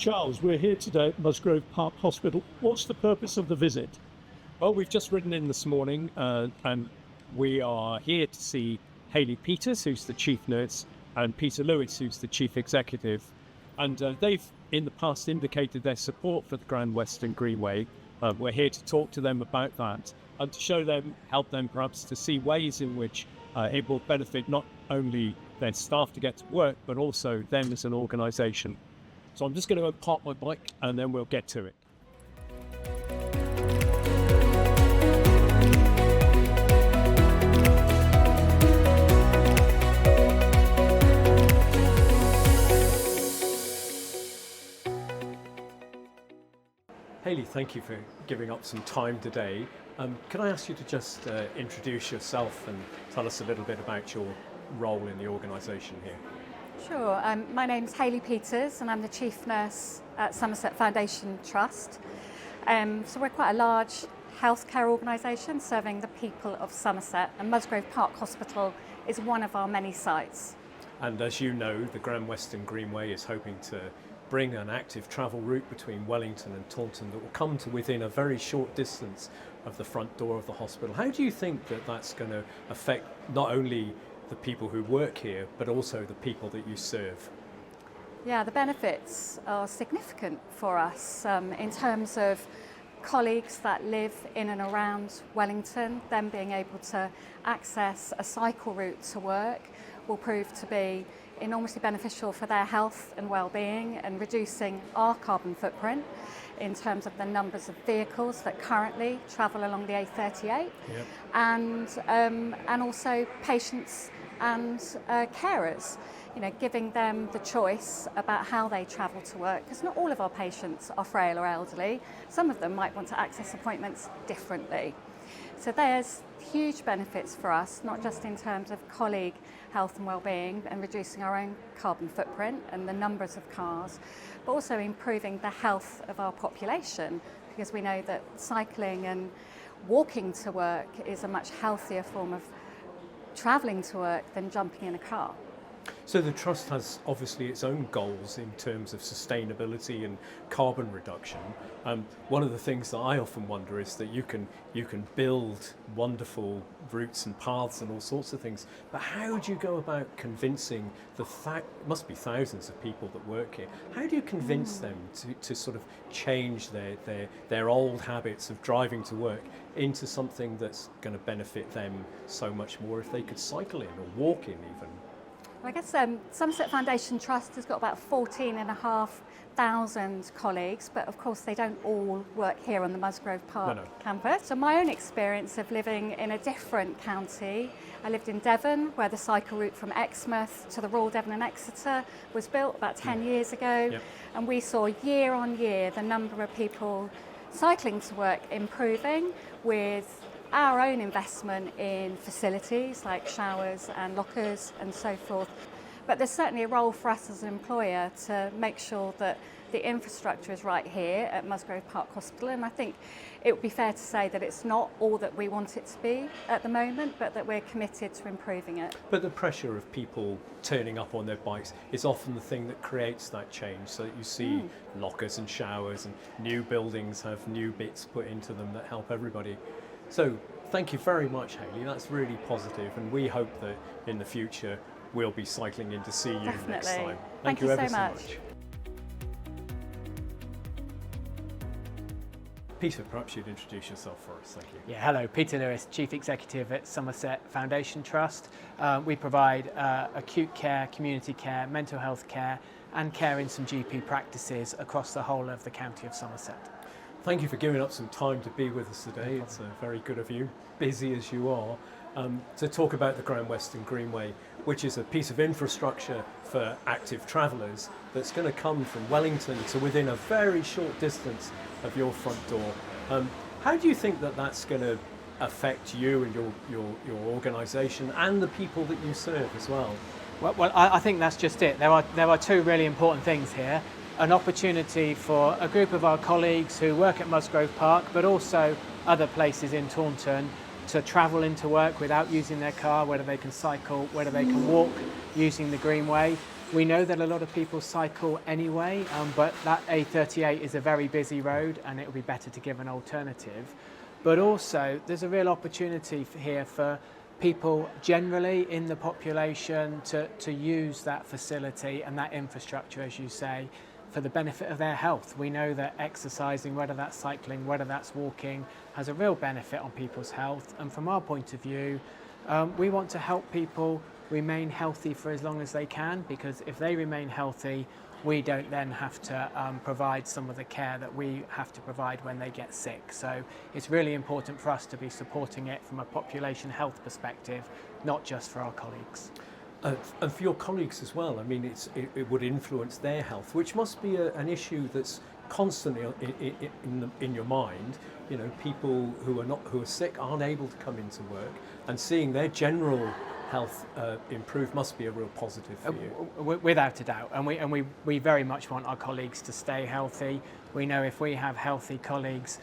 Charles, we're here today at Musgrove Park Hospital. What's the purpose of the visit? Well, we've just ridden in this morning and we are here to see Hayley Peters, who's the chief nurse, and Peter Lewis, who's the chief executive. And they've in the past indicated their support for the Grand Western Greenway. We're here to talk to them about that and to show them, help them perhaps to see ways in which it will benefit not only their staff to get to work, but also them as an organisation. So I'm just going to go park my bike and then we'll get to it. Hayley, thank you for giving up some time today. Can I ask you to just introduce yourself and tell us a little bit about your role in the organisation here? Sure. My name's Hayley Peters and I'm the Chief Nurse at Somerset Foundation Trust. So we're quite a large healthcare organisation serving the people of Somerset, and Musgrove Park Hospital is one of our many sites. And as you know, the Grand Western Greenway is hoping to bring an active travel route between Wellington and Taunton that will come to within a very short distance of the front door of the hospital. How do you think that that's going to affect not only the people who work here, but also the people that you serve? Yeah, the benefits are significant for us in terms of colleagues that live in and around Wellington. Them being able to access a cycle route to work will prove to be enormously beneficial for their health and well-being, and reducing our carbon footprint in terms of the numbers of vehicles that currently travel along the A38. Yep. And also patients and carers, giving them the choice about how they travel to work, because not all of our patients are frail or elderly. Some of them might want to access appointments differently. So there's huge benefits for us, not just in terms of colleague health and well-being and reducing our own carbon footprint and the numbers of cars, but also improving the health of our population, because we know that cycling and walking to work is a much healthier form of travelling to work than jumping in a car. So the Trust has obviously its own goals in terms of sustainability and carbon reduction. One of the things that I often wonder is that you can build wonderful routes and paths and all sorts of things, but how do you go about convincing must be thousands of people that work here, how do you convince them to sort of change their old habits of driving to work into something that's going to benefit them so much more if they could cycle in or walk in even? I guess Somerset Foundation Trust has got about 14,500 colleagues, but of course they don't all work here on the Musgrove Park campus. So my own experience of living in a different county, I lived in Devon, where the cycle route from Exmouth to the Royal Devon and Exeter was built about 10 years ago. Yep. And we saw year on year the number of people cycling to work improving, with our own investment in facilities like showers and lockers and so forth. But there's certainly a role for us as an employer to make sure that the infrastructure is right here at Musgrove Park Hospital, and I think it would be fair to say that it's not all that we want it to be at the moment, but that we're committed to improving it. But the pressure of people turning up on their bikes is often the thing that creates that change, so that you see lockers and showers and new buildings have new bits put into them that help everybody. So thank you very much, Hayley. That's really positive, and we hope that in the future we'll be cycling in to see you next time. Thank you ever so much. Peter, perhaps you'd introduce yourself for us. Thank you. Yeah, hello, Peter Lewis, Chief Executive at Somerset Foundation Trust. We provide acute care, community care, mental health care, and care in some GP practices across the whole of the county of Somerset. Thank you for giving up some time to be with us today. It's very good of you, busy as you are, to talk about the Grand Western Greenway, which is a piece of infrastructure for active travellers that's going to come from Wellington to within a very short distance of your front door. How do you think that that's going to affect you and your organisation and the people that you serve as well? Well, I think that's just it. There are two really important things here. An opportunity for a group of our colleagues who work at Musgrove Park, but also other places in Taunton, to travel into work without using their car, whether they can cycle, whether they can walk using the Greenway. We know that a lot of people cycle anyway, but that A38 is a very busy road and it would be better to give an alternative. But also there's a real opportunity here for people generally in the population to use that facility and that infrastructure, as you say, for the benefit of their health. We know that exercising, whether that's cycling, whether that's walking, has a real benefit on people's health. And from our point of view, we want to help people remain healthy for as long as they can, because if they remain healthy, we don't then have to provide some of the care that we have to provide when they get sick. So it's really important for us to be supporting it from a population health perspective, not just for our colleagues. And for your colleagues as well. I mean, it would influence their health, which must be an issue that's constantly in your mind. You know, people who are sick aren't able to come into work, and seeing their general health improve must be a real positive for you. Without a doubt, and we very much want our colleagues to stay healthy. We know if we have healthy colleagues,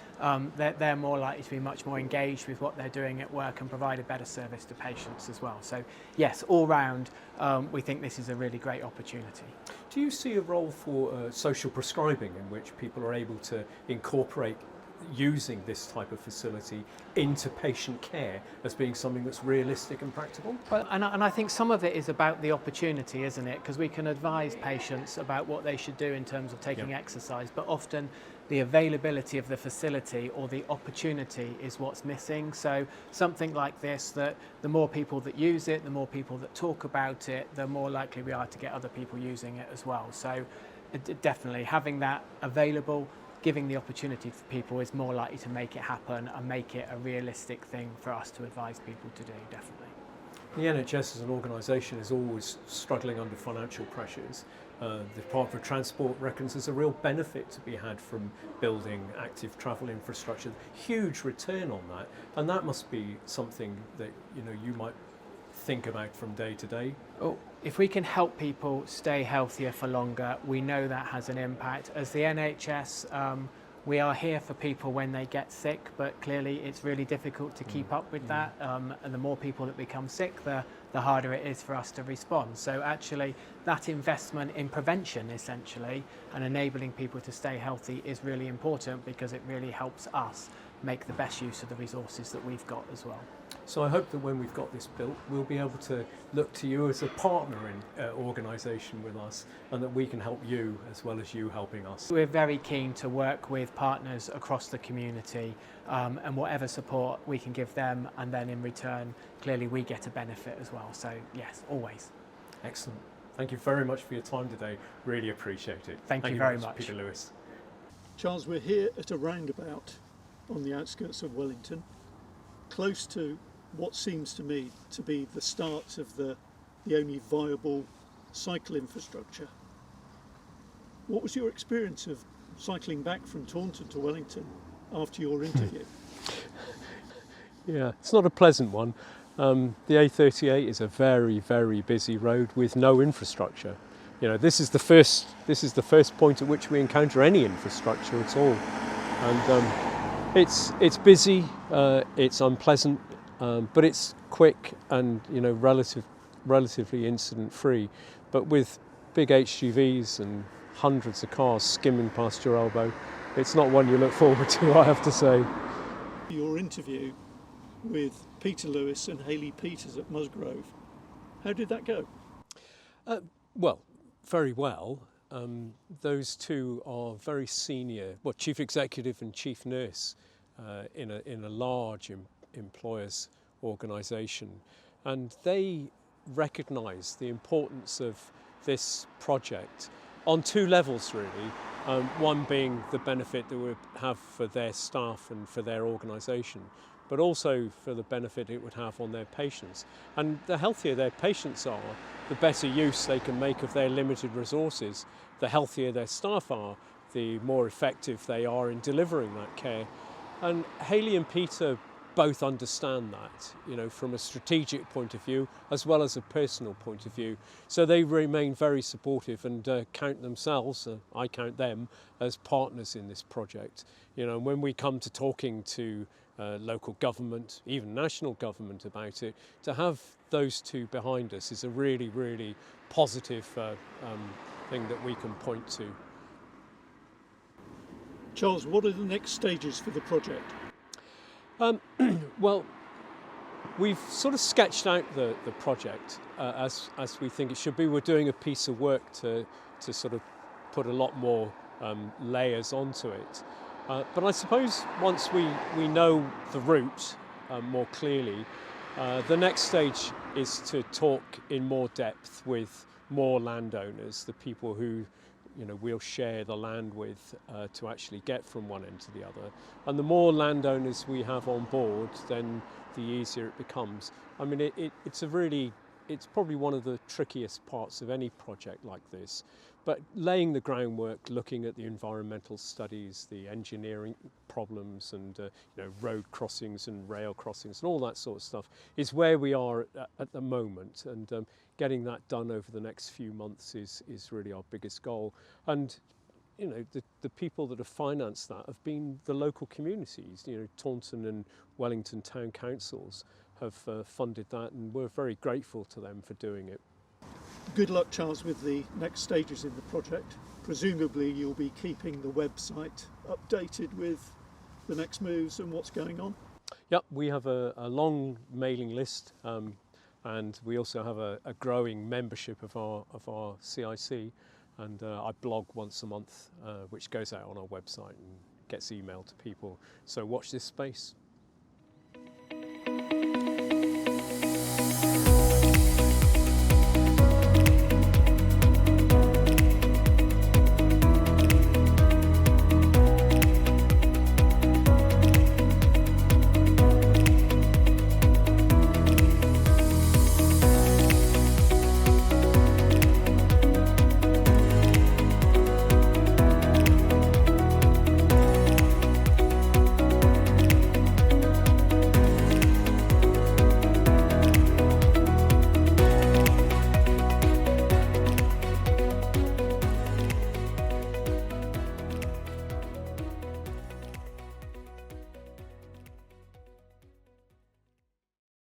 they're more likely to be much more engaged with what they're doing at work and provide a better service to patients as well. So yes, all round, we think this is a really great opportunity. Do you see a role for social prescribing in which people are able to incorporate using this type of facility into patient care as being something that's realistic and practical? Well, and I think some of it is about the opportunity, isn't it? Because we can advise patients about what they should do in terms of taking exercise, but often the availability of the facility or the opportunity is what's missing. So something like this, that the more people that use it, the more people that talk about it, the more likely we are to get other people using it as well. So definitely having that available, giving the opportunity for people is more likely to make it happen and make it a realistic thing for us to advise people to do, definitely. The NHS as an organisation is always struggling under financial pressures. The Department for Transport reckons there's a real benefit to be had from building active travel infrastructure. Huge return on that, and that must be something that you might think about from day to day. Oh, if we can help people stay healthier for longer, we know that has an impact. As the NHS, we are here for people when they get sick, but clearly it's really difficult to keep up with that. And the more people that become sick, the harder it is for us to respond. So actually, that investment in prevention, essentially, and enabling people to stay healthy is really important, because it really helps us make the best use of the resources that we've got as well. So I hope that when we've got this built, we'll be able to look to you as a partner in organisation with us, and that we can help you as well as you helping us. We're very keen to work with partners across the community, and whatever support we can give them, and then in return, clearly we get a benefit as well. So yes, always. Excellent. Thank you very much for your time today. Really appreciate it. Thank you very much, Peter Lewis. Charles, we're here at a roundabout on the outskirts of Wellington, close to what seems to me to be the start of the only viable cycle infrastructure. What was your experience of cycling back from Taunton to Wellington after your interview? Yeah, it's not a pleasant one. The A38 is a very, very busy road with no infrastructure. This is the first point at which we encounter any infrastructure at all, and it's busy, it's unpleasant, but it's quick and relatively incident free. But with big HGVs and hundreds of cars skimming past your elbow, it's not one you look forward to, I have to say. Your interview with Peter Lewis and Hayley Peters at Musgrove, how did that go? Well, very well. Those two are very senior, chief executive and chief nurse in a large employers organisation, and they recognise the importance of this project on two levels really. One being the benefit that it would have for their staff and for their organisation, but also for the benefit it would have on their patients. And the healthier their patients are, the better use they can make of their limited resources. The healthier their staff are, the more effective they are in delivering that care. And Hayley and Peter both understand that, from a strategic point of view as well as a personal point of view. So they remain very supportive and count themselves, I count them, as partners in this project. And when we come to talking to local government, even national government about it. To have those two behind us is a really, really positive thing that we can point to. Charles, what are the next stages for the project? Well, we've sort of sketched out the project as we think it should be. We're doing a piece of work to sort of put a lot more layers onto it. But I suppose once we know the route more clearly, the next stage is to talk in more depth with more landowners, the people who we'll share the land with to actually get from one end to the other. And the more landowners we have on board, then the easier it becomes. I mean, it's probably one of the trickiest parts of any project like this. But laying the groundwork, looking at the environmental studies, the engineering problems, and road crossings and rail crossings and all that sort of stuff is where we are at the moment. And getting that done over the next few months is really our biggest goal. And the people that have financed that have been the local communities. Taunton and Wellington town councils have funded that, and we're very grateful to them for doing it. Good luck, Charles, with the next stages in the project. Presumably you'll be keeping the website updated with the next moves and what's going on. Yep, we have a long mailing list, and we also have a growing membership of our CIC, and I blog once a month, which goes out on our website and gets emailed to people. So watch this space.